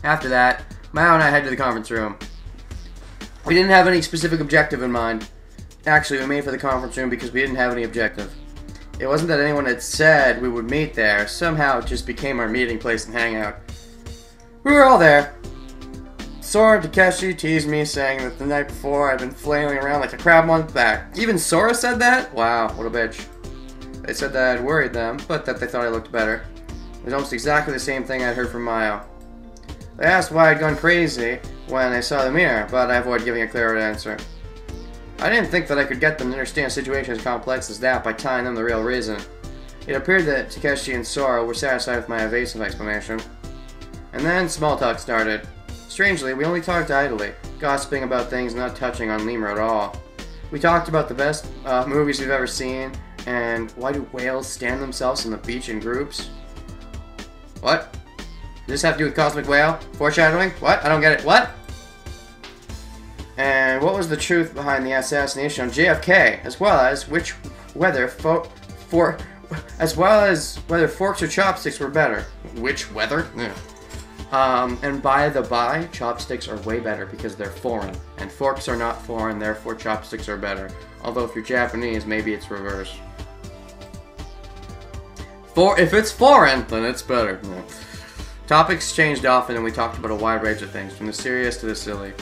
After that, Mao and I head to the conference room. We didn't have any specific objective in mind. Actually, we made for the conference room because we didn't have any objective. It wasn't that anyone had said we would meet there. Somehow it just became our meeting place and hangout. We were all there. Sora and Takeshi teased me, saying that the night before I'd been flailing around like a crab on its back. Even Sora said that? Wow, what a bitch. They said that I'd worried them, but that they thought I looked better. It was almost exactly the same thing I'd heard from Mayo. They asked why I'd gone crazy when I saw the mirror, but I avoided giving a clear answer. I didn't think that I could get them to understand a situation as complex as that by telling them the real reason. It appeared that Takeshi and Sora were satisfied with my evasive explanation. And then small talk started. Strangely, we only talked idly, gossiping about things not touching on Lemur at all. We talked about the best movies we've ever seen, and why do whales stand themselves on the beach in groups? What? Does this have to do with Cosmic Whale? Foreshadowing? What? I don't get it. What? And what was the truth behind the assassination of JFK, as well as whether forks or chopsticks were better? Which weather? Yeah. And by the by, chopsticks are way better because they're foreign, and forks are not foreign, therefore chopsticks are better. Although if you're Japanese, maybe it's reverse. If it's foreign, then it's better. Yeah. Topics changed often, and we talked about a wide range of things, from the serious to the silly.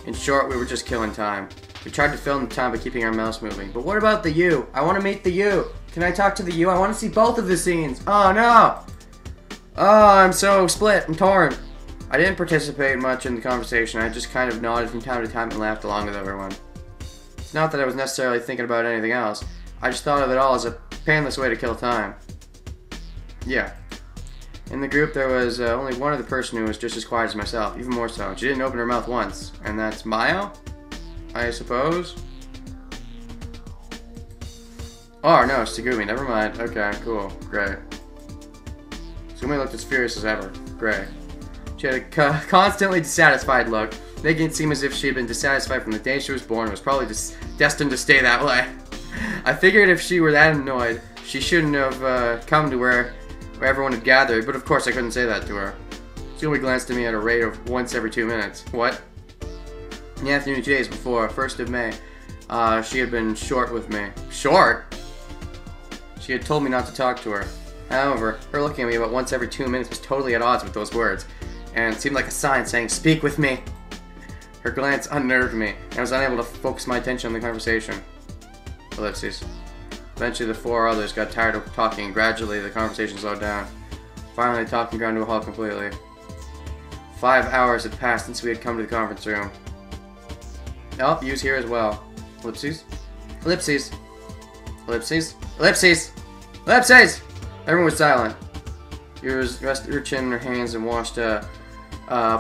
In short, we were just killing time. We tried to fill in the time by keeping our mouths moving. But what about the U? I want to meet the U. Can I talk to the U? I want to see both of the scenes. Oh no! Oh, I'm so split and torn. I didn't participate much in the conversation. I just kind of nodded from time to time and laughed along with everyone. It's not that I was necessarily thinking about anything else. I just thought of it all as a painless way to kill time. Yeah. In the group, there was only one other person who was just as quiet as myself, even more so. She didn't open her mouth once, and that's Mayo, I suppose? Oh, no, it's Tsugumi. Never mind. Okay, cool. Great. Tsugumi looked as furious as ever. Great. She had a constantly dissatisfied look, making it seem as if she had been dissatisfied from the day she was born and was probably just destined to stay that way. I figured if she were that annoyed, she shouldn't have come to where everyone had gathered, but of course I couldn't say that to her. She only glanced at me at a rate of once every 2 minutes. What? In the afternoon 2 days before, 1st of May, she had been short with me. Short? She had told me not to talk to her. However, her looking at me about once every 2 minutes was totally at odds with those words, and it seemed like a sign saying, "Speak with me." Her glance unnerved me, and I was unable to focus my attention on the conversation. Ellipses. Eventually the four others got tired of talking, and gradually the conversation slowed down. Finally, the talking ground to a halt completely. 5 hours had passed since we had come to the conference room. Oh, Yu's here as well. Ellipses. Ellipses. Ellipses. Ellipses. Ellipses! Everyone was silent. Yu rested her chin in her hands and washed a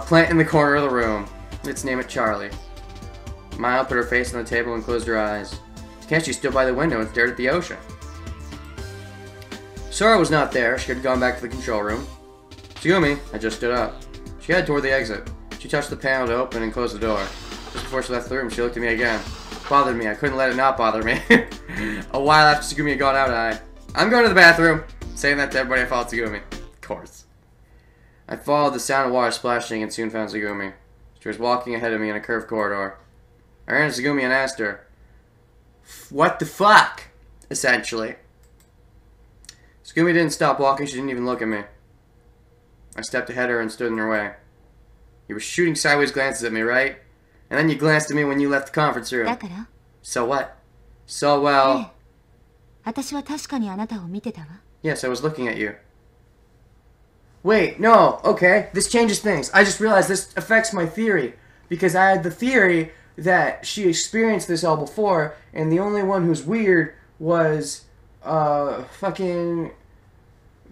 plant in the corner of the room. Let's name it Charlie. Maya put her face on the table and closed her eyes. Takeshi stood by the window and stared at the ocean. Sora was not there. She had gone back to the control room. Tsugumi had just stood up. She headed toward the exit. She touched the panel to open and close the door. Just before she left the room, she looked at me again. It bothered me. I couldn't let it not bother me. A while after Tsugumi had gone out, I'm going to the bathroom. Saying that to everybody, I followed Tsugumi. Of course. I followed the sound of water splashing and soon found Tsugumi. She was walking ahead of me in a curved corridor. I ran to Tsugumi and asked her, "What the fuck?" essentially. Tsugumi didn't stop walking. She didn't even look at me. I stepped ahead of her and stood in her way. You were shooting sideways glances at me, right? And then you glanced at me when you left the conference room. So what? So well... Yes, I was looking at you. Wait, no, okay, this changes things. I just realized this affects my theory. Because I had the theory that she experienced this all before, and the only one who's weird was, fucking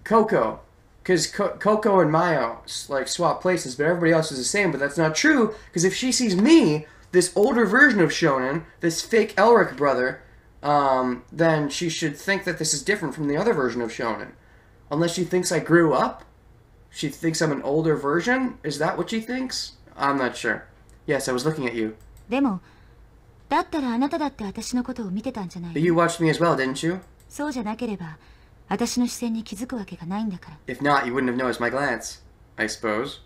Coco. Because Coco and Mayo, like, swap places, but everybody else is the same, but that's not true, because if she sees me, this older version of Shonen, this fake Elric brother, then she should think that this is different from the other version of Shonen. Unless she thinks I grew up? She thinks I'm an older version? Is that what she thinks? I'm not sure. Yes, I was looking at you. But you watched me as well, didn't you? If not, you wouldn't have noticed my glance, I suppose.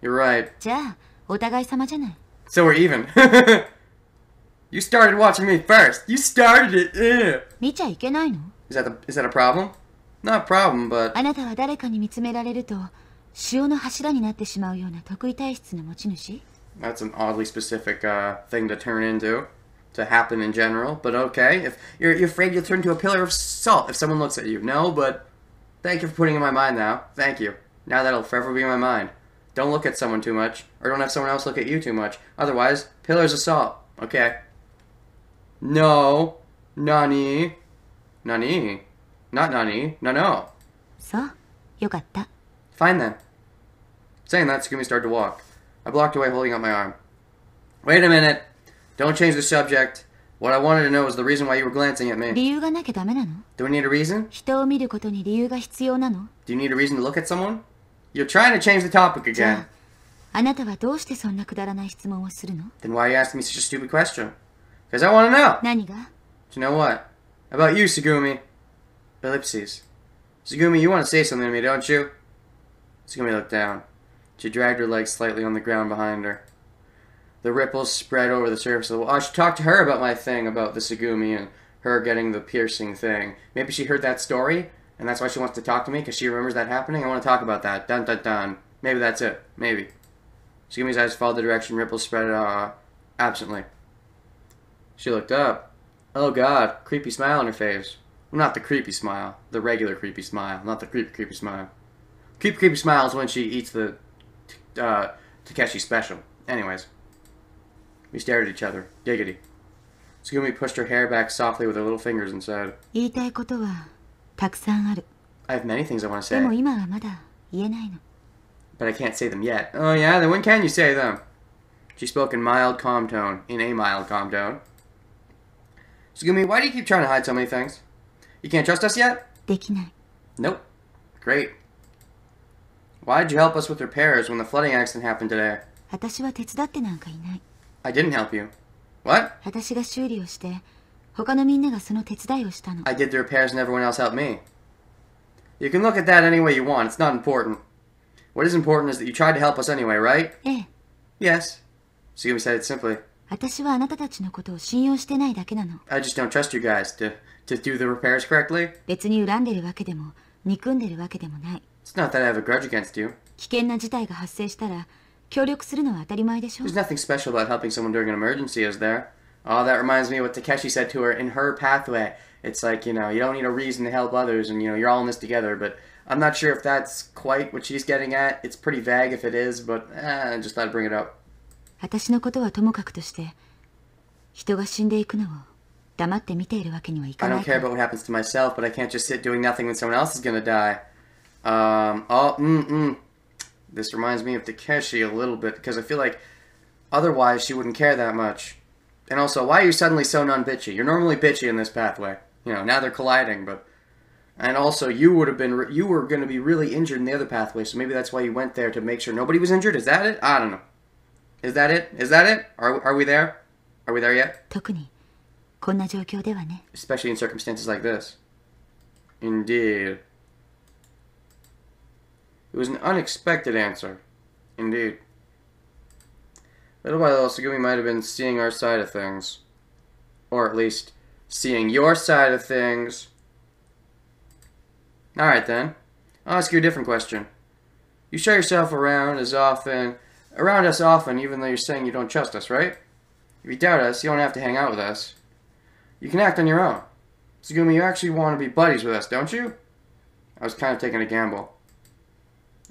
You're right. じゃあ、お互い様じゃない。So we're even. You started watching me first. You started it. Ew. 見ちゃいけないの？ Is that a problem? Not a problem, but あなたは誰かに見つめられると潮の柱になってしまうような得意体質の持ち主？ that's an oddly specific thing to turn into, to happen in general. But okay, if you're afraid you'll turn into a pillar of salt if someone looks at you. No, but thank you for putting it in my mind now. Thank you. Now that'll forever be in my mind. Don't look at someone too much, or don't have someone else look at you too much. Otherwise, pillars of salt. Okay. No. Nani. Nani. Not Nani. No. そう、よかった。 Fine then. Saying that, Tsugumi started to walk. I blocked away, holding out my arm. Wait a minute. Don't change the subject. What I wanted to know was the reason why you were glancing at me. 理由がなきゃダメなの？ Do we need a reason? 人を見ることに理由が必要なの？ Do you need a reason to look at someone? You're trying to change the topic じゃ again. あ、あなたはどうしてそんなくだらない質問をするの？ Then why are you asking me such a stupid question? Because I want to know. 何が？ Do you know what? About you, Tsugumi. Ellipses. Tsugumi, you want to say something to me, don't you? Tsugumi looked down. She dragged her legs slightly on the ground behind her. The ripples spread over the surface of the wall. I should talk to her about my thing about the Tsugumi and her getting the piercing thing. Maybe she heard that story, and that's why she wants to talk to me, because she remembers that happening. I want to talk about that. Dun dun dun. Maybe that's it. Maybe. Tsugumi's eyes followed the direction ripples spread absently. She looked up. Oh god, creepy smile on her face. Well, not the creepy smile. The regular creepy smile. Not the creepy smile. Creepy smile is when she eats the Takeshi special. Anyways. We stared at each other. Giggity. Tsugumi pushed her hair back softly with her little fingers and said, 言いたいことはたくさんある。 I have many things I want to でも say, 今はまだ言えないの。 but I can't say them yet. Oh yeah? Then when can you say them? She spoke in mild, calm tone. In a mild, calm tone. Tsugumi, why do you keep trying to hide so many things? You can't trust us yet? できない。 Nope. Great. Why did you help us with repairs when the flooding accident happened today? 私は手伝ってなんかいない。 I didn't help you. What? 私が修理をして他のみんながその手伝いをしたの。 I did the repairs and everyone else helped me. You can look at that any way you want. It's not important. What is important is that you tried to help us anyway, right? ええ。 Yes. Tsugumi said it simply. 私はあなたたちのことを信用してないだけなの。 I just don't trust you guys to do the repairs correctly. 別に恨んでるわけでも憎んでるわけでもない。 It's not that I have a grudge against you. 危険な事態が発生したら協力するのは当たり前でしょ。 There's nothing special about helping someone during an emergency, is there? Oh, that reminds me of what Takeshi said to her in her pathway. It's like, you know, you don't need a reason to help others and, you know, you're all in this together, but I'm not sure if that's quite what she's getting at. It's pretty vague if it is, but I just thought I'd bring it up. 私のことはともかくとして人が死んでいくのを黙って見ているわけにはいか I な don't いか care ら。 about what happens to myself, but I can't just sit doing nothing when someone else is gonna die. This reminds me of Takeshi a little bit, because I feel like otherwise she wouldn't care that much. And also, why are you suddenly so non-bitchy? You're normally bitchy in this pathway. You know, now they're colliding, but... And also, you were going to be really injured in the other pathway, so maybe that's why you went there, to make sure nobody was injured? Is that it? I don't know. Is that it? Is that it? Are we there? Are we there yet? 特にこんな状況ではね。 Especially in circumstances like this. Indeed. It was an unexpected answer. Indeed. Little by little, Tsugumi might have been seeing our side of things. Or at least, seeing your side of things. Alright then. I'll ask you a different question. You show yourself around us often, even though you're saying you don't trust us, right? If you doubt us, you don't have to hang out with us. You can act on your own. Tsugumi, you actually want to be buddies with us, don't you? I was kind of taking a gamble.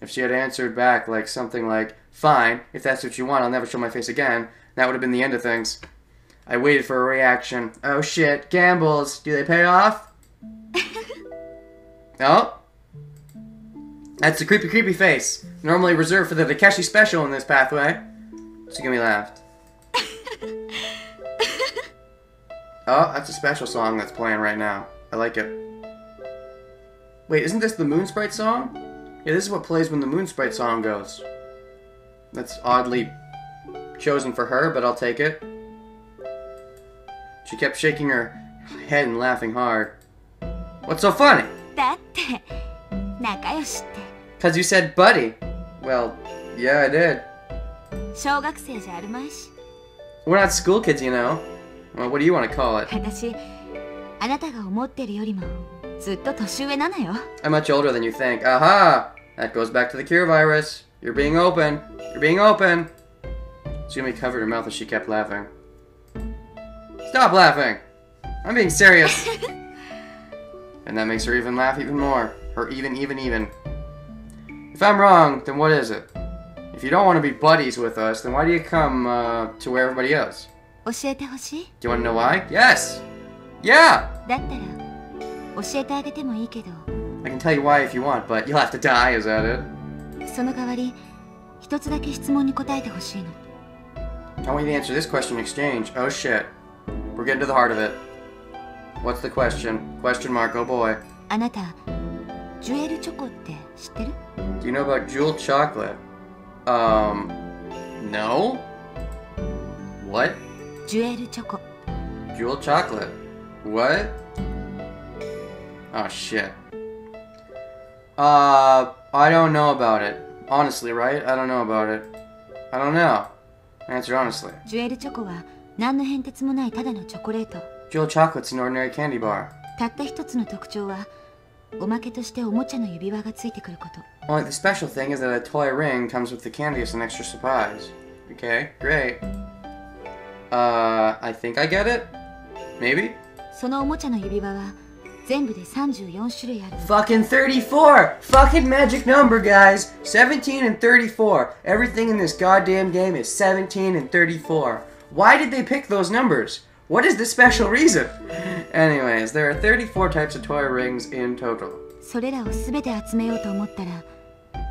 If she had answered back like something like, fine, if that's what you want, I'll never show my face again, that would have been the end of things. I waited for a reaction. Oh shit, gambles, do they pay off? Oh? That's the creepy face. Normally reserved for the Takeshi special in this pathway. Tsugumi laughed. Oh, that's a special song that's playing right now. I like it. Wait, isn't this the Moon Sprite song? Yeah, this is what plays when the Moon Sprite song goes. That's oddly chosen for her, but I'll take it. She kept shaking her head and laughing hard. What's so funny? だって仲良しって。 'Cause you said buddy. Well, yeah, I did. 小学生じゃあるまいし。 We're not school kids, you know. Well, what do you want to call it? 私、あなたが思ってるよりもずっと年上なのよ。 I'm much older than you think. Aha! That goes back to the cure virus. You're being open. You're being open. Sumi covered her mouth as she kept laughing. Stop laughing! I'm being serious. And that makes her even laugh even more. Or even. If I'm wrong, then what is it? If you don't want to be buddies with us, then why do you come to where everybody is? 教えてほしい。 Do you want to know why? Yes! Yeah! だったら教えてあげてもいいけど、 I can tell you why if you want, but you'll have to die, is that it? その代わり一つだけ質問に答えてほしいの。 I want you to answer this question in exchange. Oh shit. We're getting to the heart of it. What's the question? Question mark, oh boy. あなた、ジュエルチョコって知ってる？ Do you know about Jewel chocolate? No? What? ジュエルチョコ。 Jewel chocolate. What? Oh shit. I don't know about it. Honestly, right? I don't know about it. I don't know. Answer honestly. ジュエルチョコは何の変哲もないただのチョコレート。 Jewel chocolate's an ordinary candy bar. たった一つの特徴は、おまけとしておもちゃの指輪がついてくること。 Only the special thing is that a toy ring comes with the candy as an extra surprise. Okay, great. I think I get it? Maybe? そのおもちゃの指輪は全部で34種類ある。 Fucking 34! Fucking magic number, guys! 17 and 34. Everything in this goddamn game is 17 and 34. Why did they pick those numbers? What is the special reason? Anyways, there are 34 types of toy rings in total. それらを全て集めようと思ったら、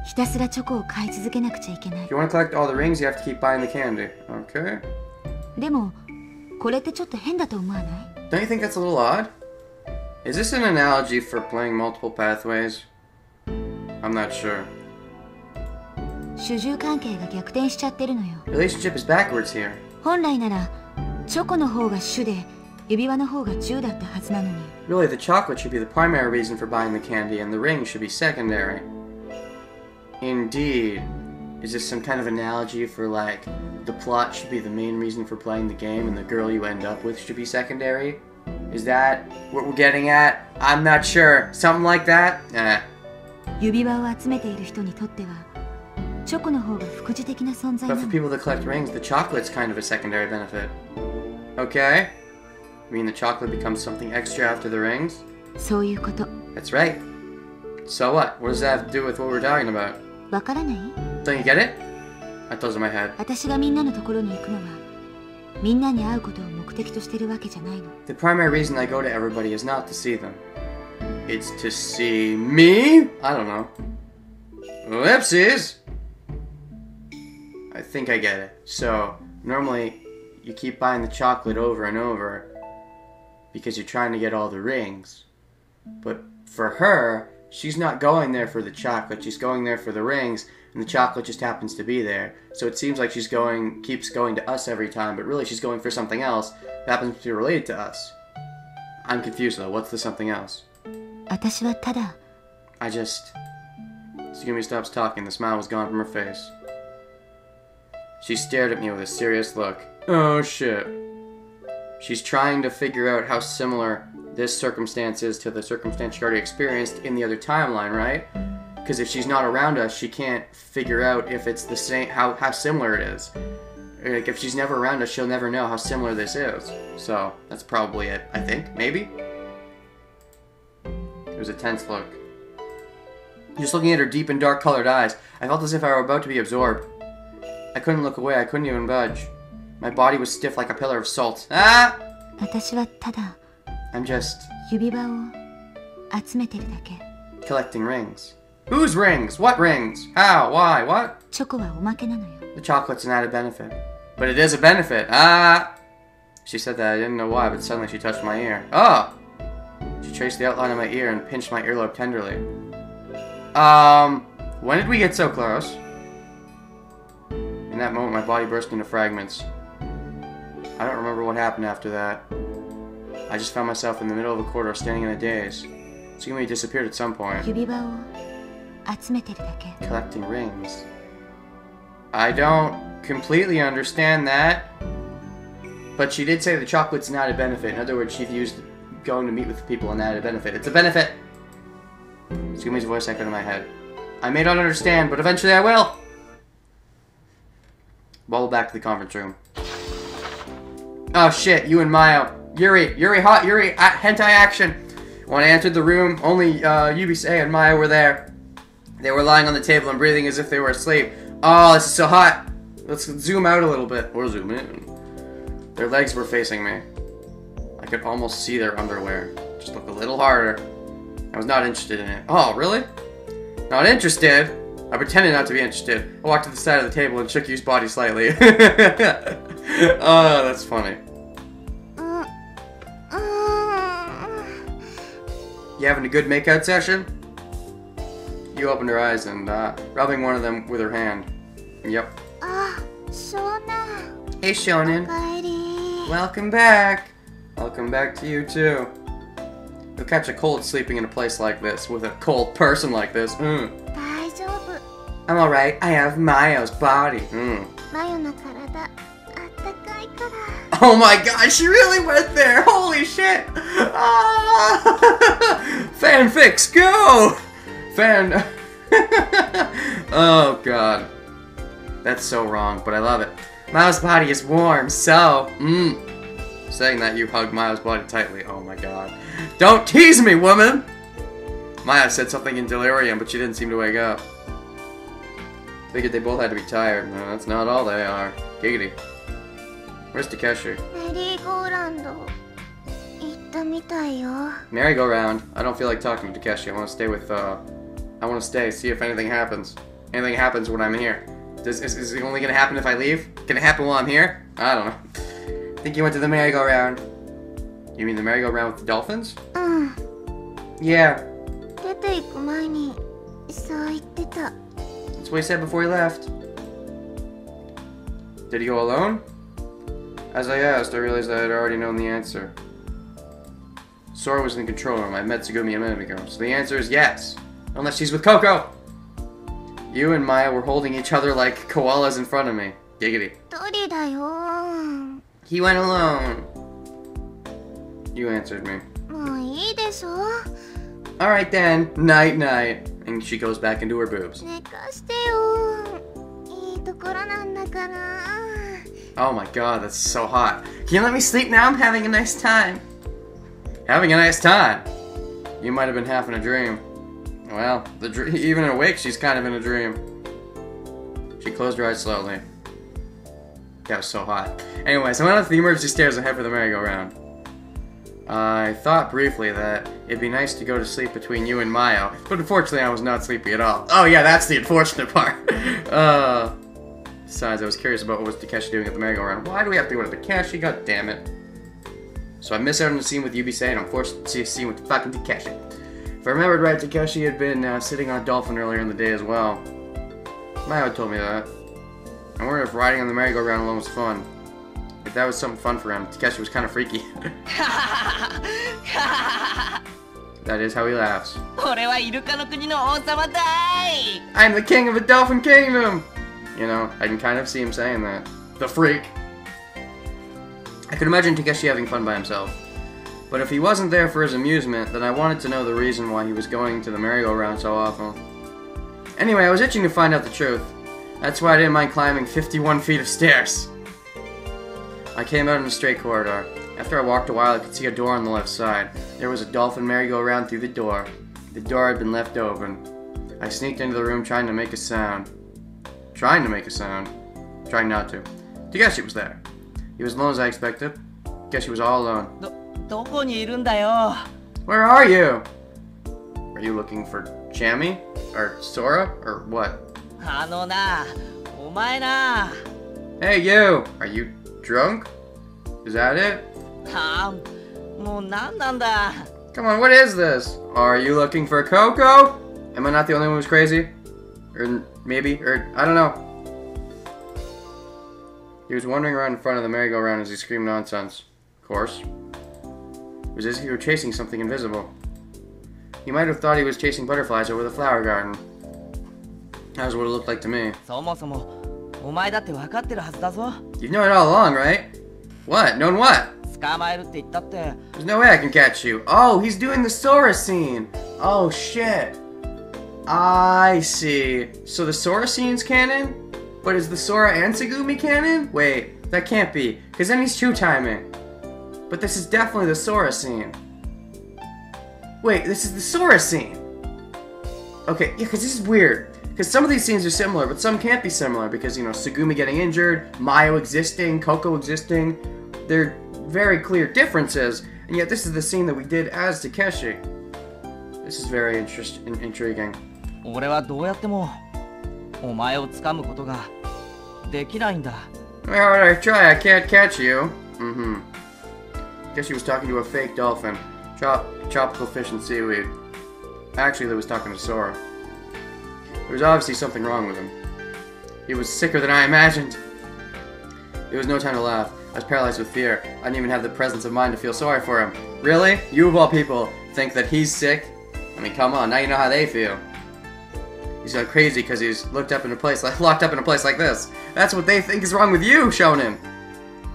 ひたすらチョコを買い続けなくちゃいけない。 If you want to collect all the rings, you have to keep buying the candy. Okay. でも、これってちょっと変だと思わない？ Don't you think that's a little odd? Is this an analogy for playing multiple pathways? I'm not sure. 主従関係が逆転しちゃってるのよ。 Relationship is backwards here. 本来ならチョコの方が主で指輪の方が従だったはずなのに。 Really, the chocolate should be the primary reason for buying the candy, and the ring should be secondary. Indeed. Is this some kind of analogy for, like, the plot should be the main reason for playing the game, and the girl you end up with should be secondary? Is that what we're getting at? I'm not sure. Something like that? Eh. 指輪を集めている人にとってはチョコの方が副次的な存在 But な for の。 people that collect rings, the chocolate's kind of a secondary benefit. Okay? I mean the chocolate becomes something extra after the rings? そういうこと。 That's right. So what? What does that have to do with what we're talking about? わからない？ Don't you get it? That goes in my head. 私がみんなのところに行くのはみんなに会うことを目的としてるわけじゃないの。 The primary reason I go to everybody is not to see them. It's to see me? I don't know. Whoopsies! I think I get it. So, normally, you keep buying the chocolate over and over because you're trying to get all the rings. But for her, she's not going there for the chocolate, she's going there for the rings, and the chocolate just happens to be there. So it seems like keeps going to us every time, but really she's going for something else that happens to be related to us. I'm confused though, what's the something else? 私はただ I just... Tsugumi stops talking, the smile was gone from her face. She stared at me with a serious look. Oh shit. She's trying to figure out how similar this circumstance is to the circumstance she already experienced in the other timeline, right? Because if she's not around us, she can't figure out if it's the same, how similar it is. Like, if she's never around us, she'll never know how similar this is. So, that's probably it, I think. Maybe? It was a tense look. Just looking at her deep and dark colored eyes, I felt as if I were about to be absorbed. I couldn't look away, I couldn't even budge. My body was stiff like a pillar of salt. Ah! 私はただ I'm just 指輪を集めてるだけ。 collecting rings. Whose rings? What rings? How? Why? What? チョコはおまけなのよ。 The chocolate's an added benefit. But it is a benefit. Ah! She said that, I didn't know why, but suddenly she touched my ear. Oh! She traced the outline of my ear and pinched my earlobe tenderly. When did we get so close? In that moment, my body burst into fragments. I don't remember what happened after that. I just found myself in the middle of a corridor standing in a daze. Tsugumi disappeared at some point. 指輪を集めてるだけ。 Collecting rings. I don't completely understand that. But she did say the chocolate's an added benefit. In other words, she used going to meet with people an added benefit. It's a benefit! Tsukumi's voice echoed in my head. I may not understand, but eventually I will! Bubble back to the conference room. Oh shit, you and Mayo. Yuri, hentai action! When I entered the room, only Yubisei and Maya were there. They were lying on the table and breathing as if they were asleep. Oh, this is so hot! Let's zoom out a little bit. Or zoom in. Their legs were facing me. I could almost see their underwear. Just look a little harder. I was not interested in it. Oh, really? Not interested? I pretended not to be interested. I walked to the side of the table and shook Yu's body slightly. Oh, that's funny. You having a good makeout session? You opened her eyes and rubbing one of them with her hand. Yep. Shona. Hey, Shonen. Okaeri. Welcome back. Welcome back to you too. You'll catch a cold sleeping in a place like this with a cold person like this. Daijoubu. I'm alright. I have Mayo's body. Mayo no karada attakai kara. Oh my god, she really went there! Holy shit! Ah! Fanfics, go! Oh god. That's so wrong, but I love it. Mayo's body is warm, so... Saying that, you hugged Mayo's body tightly. Oh my god. Don't tease me, woman! Maya said something in delirium, but she didn't seem to wake up. Figured they both had to be tired. No, that's not all they are. Giggity. Where's Takeshi? Merry-go-round. Itta mitai yo. Merry-go-round. I don't feel like talking to Takeshi. I want to stay with, I want to stay, see if anything happens. Anything happens when I'm here. Is it only gonna happen if I leave? Can it happen while I'm here? I don't know. Think you went to the merry-go-round. You mean the merry-go-round with the dolphins? Yeah. 出て行く前にそう言ってた。 That's what he said before he left. Did he go alone? As I asked, I realized I had already known the answer. Sora was in the control room. I met Tsugumi a minute ago. So the answer is yes. Unless she's with Coco! You and Maya were holding each other like koalas in front of me. Giggity. 一人だよ。 He went alone. You answered me. もういいでしょ。 Alright then. Night night. And she goes back into her boobs. 寝かしてよ。いいところなんだから。 Oh my god, that's so hot. Can you let me sleep now? I'm having a nice time. Having a nice time? You might have been half in a dream. Well, even awake, she's kind of in a dream. She closed her eyes slowly. That was so hot. Anyways, I went up to the emergency stairs and head for the merry-go-round. I thought briefly that it'd be nice to go to sleep between you and Mayo, but unfortunately I was not sleepy at all. Oh yeah, that's the unfortunate part. Besides, I was curious about what was Takeshi doing at the merry-go-round. Why do we have to go to Takeshi? God damn it. So I missed out on the scene with Yubisei and I'm forced to see a scene with fucking Takeshi. If I remembered right, Takeshi had been sitting on a dolphin earlier in the day as well. Mayo told me that. I wondered if riding on the merry-go-round alone was fun. If that was something fun for him, Takeshi was kind of freaky. That is how he laughs. I'm the king of the dolphin kingdom! You know, I can kind of see him saying that. The freak. I could imagine Takeshi having fun by himself. But if he wasn't there for his amusement, then I wanted to know the reason why he was going to the merry-go-round so often. Anyway, I was itching to find out the truth. That's why I didn't mind climbing 51 feet of stairs. I came out in a straight corridor. After I walked a while, I could see a door on the left side. There was a dolphin merry-go-round through the door. The door had been left open. I sneaked into the room trying to make a sound. Trying not to. Takeshi was there. He was alone as I expected. Guess he was all alone. Where are you? Are you looking for Chammy? Or Sora? Or what? Hey you! Are you drunk? Is that it? Come on, what is this? Are you looking for Coco? Am I not the only one who's crazy? Or maybe, or I don't know. He was wandering around in front of the merry-go-round as he screamed nonsense. Of course. It was as if he were chasing something invisible. He might have thought he was chasing butterflies over the flower garden. That was what it looked like to me. お前だって分かってるはずだぞ。 You've known it all along, right? What? Known what? 捕まえるって言ったって。 There's no way I can catch you. Oh, he's doing the Sora scene. Oh, shit. I see. So the Sora scene's canon? But is the Sora and Tsugumi canon? Wait, that can't be. Because then he's two-timing. But this is definitely the Sora scene. Wait, this is the Sora scene. Okay, yeah, because this is weird. Because some of these scenes are similar, but some can't be similar. Because, you know, Tsugumi getting injured, Mayo existing, Coco existing. They're very clear differences. And yet this is the scene that we did as Takeshi. This is very intriguing. 俺はどうやってもお前を掴むことができないんだ。 How would I try? I can't catch you. Mm-hmm. Guess he was talking to a fake dolphin. Tropical fish and seaweed. Actually, he was talking to Sora. There was obviously something wrong with him. He was sicker than I imagined. There was no time to laugh. I was paralyzed with fear. I didn't even have the presence of mind to feel sorry for him. Really? You of all people think that he's sick? I mean, come on, now you know how they feel. He's gone crazy because he's locked up in a place like this. That's what they think is wrong with you, Shonen.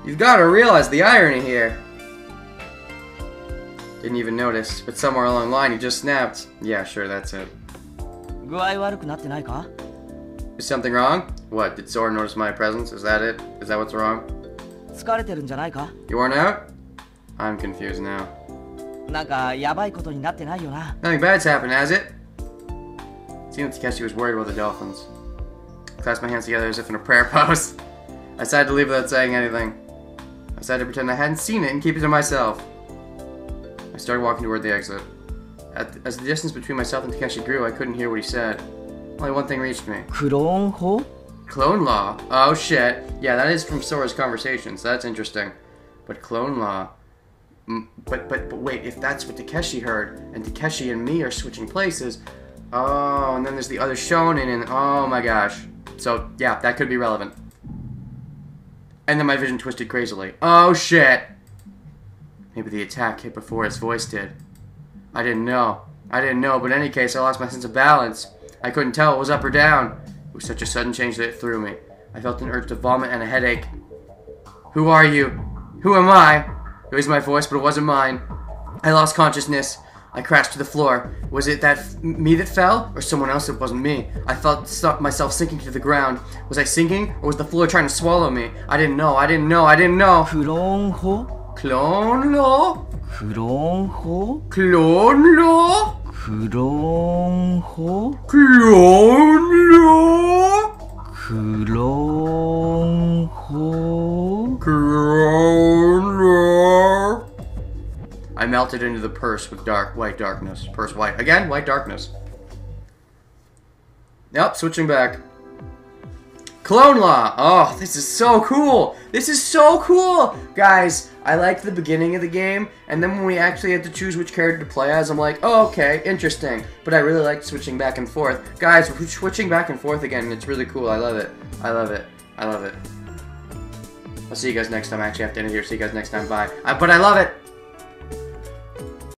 You've got to realize the irony here. Didn't even notice, but somewhere along the line he just snapped. Yeah, sure, that's it. 具合悪くなってないか? Is something wrong? What, did Sora notice my presence? Is that it? Is that what's wrong? 疲れてるんじゃないか? You worn out? I'm confused now. なんかやばいことになってないよな? Nothing bad's happened, has it? It seemed that Takeshi was worried about the dolphins. I clasped my hands together as if in a prayer pose. I decided to leave without saying anything. I decided to pretend I hadn't seen it and keep it to myself. I started walking toward the exit. As the distance between myself and Takeshi grew, I couldn't hear what he said. Only one thing reached me. クローン法? Clone Law? Oh shit. Yeah, that is from Sora's conversations. That's interesting. But Clone Law... But wait, if that's what Takeshi heard, and Takeshi and me are switching places... Oh, and then there's the other Shonen, and oh my gosh. So, yeah, that could be relevant. And then my vision twisted crazily. Oh shit! Maybe the attack hit before his voice did. I didn't know, but in any case, I lost my sense of balance. I couldn't tell it was up or down. It was such a sudden change that it threw me. I felt an urge to vomit and a headache. Who are you? Who am I? It was my voice, but it wasn't mine. I lost consciousness. I crashed to the floor. Was it me that fell, or someone else that wasn't me? I felt myself sinking to the ground. Was I sinking, or was the floor trying to swallow me? I didn't know. クローン法? Clone Law? クローン法? Clone Law? クローン法? Clone Law? クローン法? Clone Law? I melted into the purse with white darkness. Purse white. Again, white darkness. Yep, switching back. Clone Law! Oh, this is so cool! This is so cool! Guys, I liked the beginning of the game, and then when we actually had to choose which character to play as, I'm like, oh, okay, interesting. But I really liked switching back and forth. Guys, we're switching back and forth again, and it's really cool. I love it. I love it. I love it. I'll see you guys next time. I actually have to end it here. See you guys next time. Bye. But I love it!